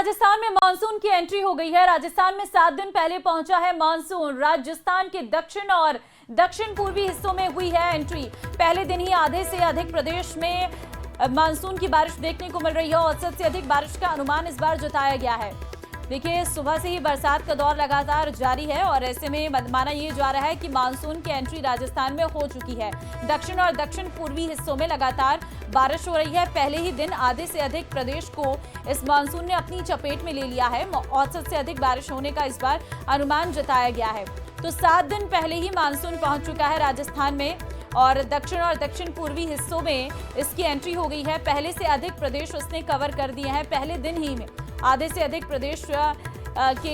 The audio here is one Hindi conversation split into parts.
राजस्थान में मानसून की एंट्री हो गई है। राजस्थान में 7 दिन पहले पहुंचा है मानसून। राजस्थान के दक्षिण और दक्षिण पूर्वी हिस्सों में हुई है एंट्री। पहले दिन ही आधे से अधिक प्रदेश में मानसून की बारिश देखने को मिल रही है। औसत से अधिक बारिश का अनुमान इस बार जताया गया है। देखिए, सुबह से ही बरसात का दौर लगातार जारी है और ऐसे में माना ये जा रहा है कि मानसून की एंट्री राजस्थान में हो चुकी है। दक्षिण और दक्षिण पूर्वी हिस्सों में लगातार बारिश हो रही है। पहले ही दिन आधे से अधिक प्रदेश को इस मानसून ने अपनी चपेट में ले लिया है। औसत से अधिक बारिश होने का इस बार अनुमान जताया गया है। तो 7 दिन पहले ही मानसून पहुंच चुका है राजस्थान में और दक्षिण पूर्वी हिस्सों में इसकी एंट्री हो गई है। पहले से अधिक प्रदेश उसने कवर कर दिए हैं। पहले दिन ही में आधे से अधिक प्रदेश के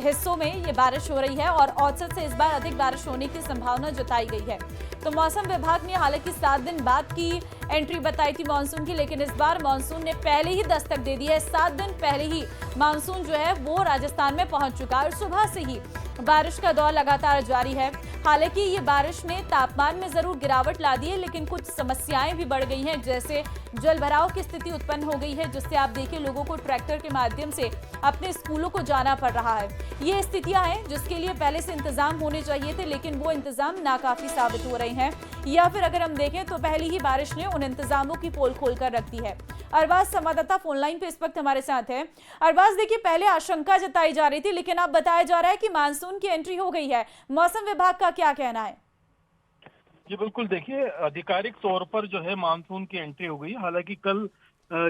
हिस्सों में ये बारिश हो रही है और औसत से इस बार अधिक बारिश होने की संभावना जताई गई है। तो मौसम विभाग ने हालांकि 7 दिन बाद की एंट्री बताई थी मानसून की, लेकिन इस बार मानसून ने पहले ही दस्तक दे दी है। 7 दिन पहले ही मानसून जो है वो राजस्थान में पहुंच चुका है और सुबह से ही बारिश का दौर लगातार जारी है। हालांकि ये बारिश ने तापमान में जरूर गिरावट ला दी है, लेकिन कुछ समस्याएं भी बढ़ गई हैं, जैसे जलभराव की स्थिति उत्पन्न हो गई है, जिससे आप देखिए लोगों को ट्रैक्टर के माध्यम से अपने स्कूलों को जाना पड़ रहा है। ये स्थितियां हैं जिसके लिए पहले से इंतजाम होने चाहिए थे, लेकिन वो इंतजाम नाकाफी साबित हो रहे हैं, या फिर अगर हम देखें तो पहली ही बारिश ने उन इंतजामों की पोल खोलकर रख दी है। अरबाज संवाददाता फोनलाइन पे इस वक्त हमारे साथ है। अरबाज, देखिए, पहले आशंका जताई जा रही थी, लेकिन अब बताया जा रहा है कि मानसून की एंट्री हो गई है। मौसम विभाग का क्या कहना है? जी बिल्कुल, देखिए, आधिकारिक तौर पर जो है मानसून की एंट्री हो गई है। हालांकि कल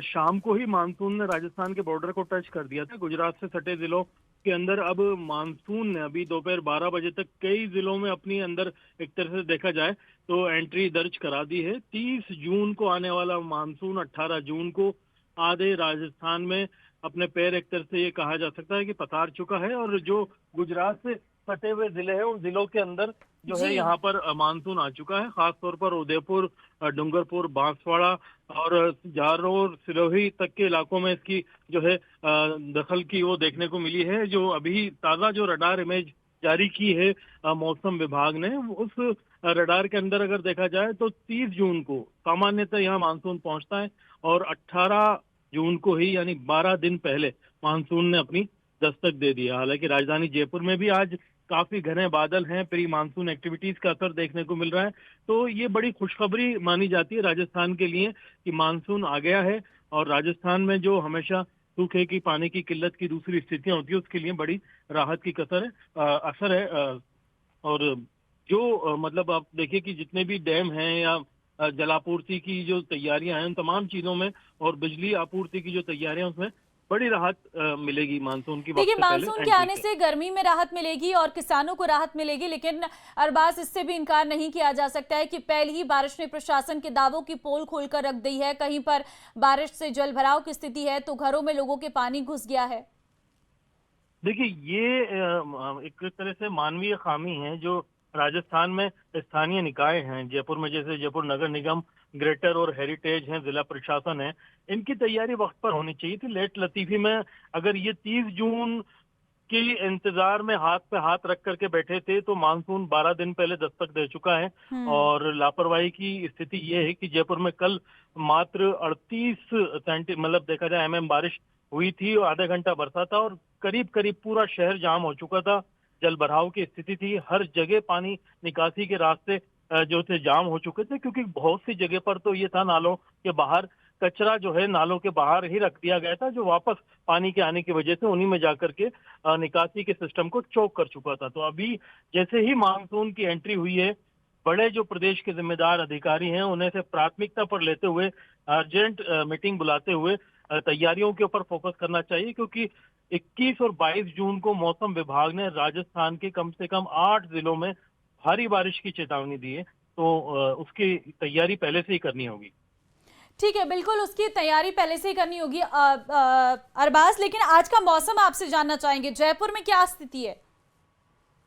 शाम को ही मानसून ने राजस्थान के बॉर्डर को टच कर दिया था। गुजरात से सटे जिलों के अंदर अब मानसून ने अभी दोपहर 12 बजे तक कई जिलों में अपनी अंदर एक तरह से देखा जाए तो एंट्री दर्ज करा दी है। 30 जून को आने वाला मानसून 18 जून को आधे राजस्थान में अपने पैर एक तरह से ये कहा जा सकता है कि पसार चुका है और जो गुजरात से सटे हुए जिले हैं उन जिलों के अंदर जो है यहाँ पर मानसून आ चुका है। खासतौर पर उदयपुर, डूंगरपुर, बांसवाड़ा और झारोर, सिरोही तक के इलाकों में इसकी जो है दखल की वो देखने को मिली है। जो अभी ताजा जो रडार इमेज जारी की है मौसम विभाग ने, उस रडार के अंदर अगर देखा जाए तो 30 जून को सामान्यतः यहाँ मानसून पहुंचता है और 18 जून को ही यानी 12 दिन पहले मानसून ने अपनी दस्तक दे दी है। हालांकि राजधानी जयपुर में भी आज काफी घने बादल हैं, प्री मानसून एक्टिविटीज का असर देखने को मिल रहा है। तो ये बड़ी खुशखबरी मानी जाती है राजस्थान के लिए कि मानसून आ गया है और राजस्थान में जो हमेशा सूखे की, पानी की किल्लत की दूसरी स्थितियां होती है, उसके लिए बड़ी राहत की असर है। और जो मतलब आप देखिए कि जितने भी डैम हैं या जलापूर्ति की जो तैयारियां हैं, उन तमाम चीजों में और बिजली आपूर्ति की जो तैयारियां, उसमें बड़ी राहत मिलेगी मानसून की वक्त देखिए, से पहले मानसून के आने से गर्मी में राहत मिलेगी और किसानों को राहत मिलेगी, लेकिन अरबाज, इससे भी इनकार नहीं किया जा सकता है कि पहली ही बारिश ने प्रशासन के दावों की पोल खोलकर रख दी है। कहीं पर बारिश से जलभराव की स्थिति है तो घरों में लोगों के पानी घुस गया है। देखिए, ये एक तरह से मानवीय खामी है जो राजस्थान में स्थानीय निकाय हैं, जयपुर में जैसे जयपुर नगर निगम, ग्रेटर और हेरिटेज हैं, जिला प्रशासन है, इनकी तैयारी वक्त पर होनी चाहिए थी। लेट लतीफी में अगर ये 30 जून के इंतजार में हाथ पे हाथ रख करके बैठे थे तो मानसून 12 दिन पहले दस्तक दे चुका है। और लापरवाही की स्थिति ये है कि जयपुर में कल मात्र 38 सेंटी मतलब देखा जाए mm बारिश हुई थी और आधा घंटा बरसा था और करीब करीब पूरा शहर जाम हो चुका था। जल भराव की स्थिति थी, हर जगह पानी निकासी के रास्ते जो थे जाम हो चुके थे, क्योंकि बहुत सी जगह पर तो ये था नालों के बाहर कचरा जो है नालों के बाहर ही रख दिया गया था, जो वापस पानी के आने की वजह से उन्हीं में जाकर के निकासी के सिस्टम को चोक कर चुका था। तो अभी जैसे ही मानसून की एंट्री हुई है, बड़े जो प्रदेश के जिम्मेदार अधिकारी हैं उन्हें से प्राथमिकता पर लेते हुए अर्जेंट मीटिंग बुलाते हुए तैयारियों के ऊपर फोकस करना चाहिए, क्योंकि 21 और 22 जून को मौसम विभाग ने राजस्थान के कम से कम 8 जिलों में भारी बारिश की चेतावनी दी है। तो उसकी तैयारी पहले से ही करनी होगी। ठीक है, बिल्कुल उसकी तैयारी पहले से ही करनी होगी अरबाज, लेकिन आज का मौसम आपसे जानना चाहेंगे, जयपुर में क्या स्थिति है?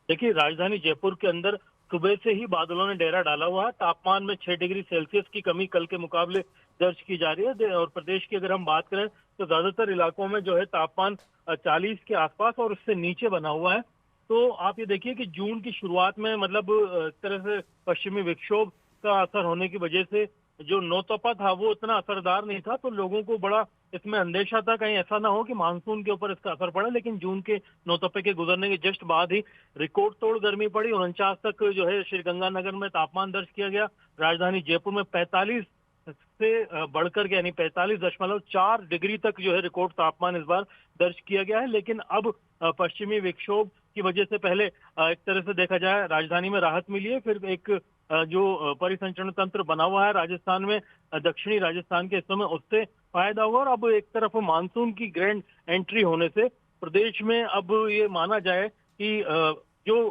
देखिए, राजधानी जयपुर के अंदर सुबह से ही बादलों ने डेरा डाला हुआ है। तापमान में 6 डिग्री सेल्सियस की कमी कल के मुकाबले दर्ज की जा रही है और प्रदेश की अगर हम बात करें तो ज्यादातर इलाकों में जो है तापमान 40 के आसपास और उससे नीचे बना हुआ है। तो आप ये देखिए कि जून की शुरुआत में मतलब इस तरह से पश्चिमी विक्षोभ का असर होने की वजह से जो नौतपा था वो इतना असरदार नहीं था, तो लोगों को बड़ा इसमें अंदेशा था कहीं ऐसा ना हो कि मानसून के ऊपर इसका असर पड़े, लेकिन जून के नौतपे के गुजरने के जस्ट बाद ही रिकॉर्ड तोड़ गर्मी पड़ी। 49 तक जो है श्रीगंगानगर में तापमान दर्ज किया गया। राजधानी जयपुर में 45 से बढ़कर के यानी 45.4 डिग्री तक जो है रिकॉर्ड तापमान इस बार दर्ज किया गया है। लेकिन अब पश्चिमी विक्षोभ की वजह से पहले एक तरह से देखा जाए राजधानी में राहत मिली है, फिर एक जो परिसंचरण तंत्र बना हुआ है राजस्थान में, दक्षिणी राजस्थान के हिस्सों में, उससे फायदा हुआ। और अब एक तरफ मानसून की ग्रैंड एंट्री होने से प्रदेश में अब ये माना जाए कि जो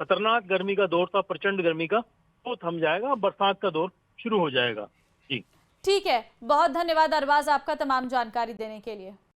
खतरनाक गर्मी का दौर था, प्रचंड गर्मी का, वो थम जाएगा। बरसात का दौर शुरू हो जाएगा। जी ठीक है, बहुत धन्यवाद अरबाज आपका तमाम जानकारी देने के लिए।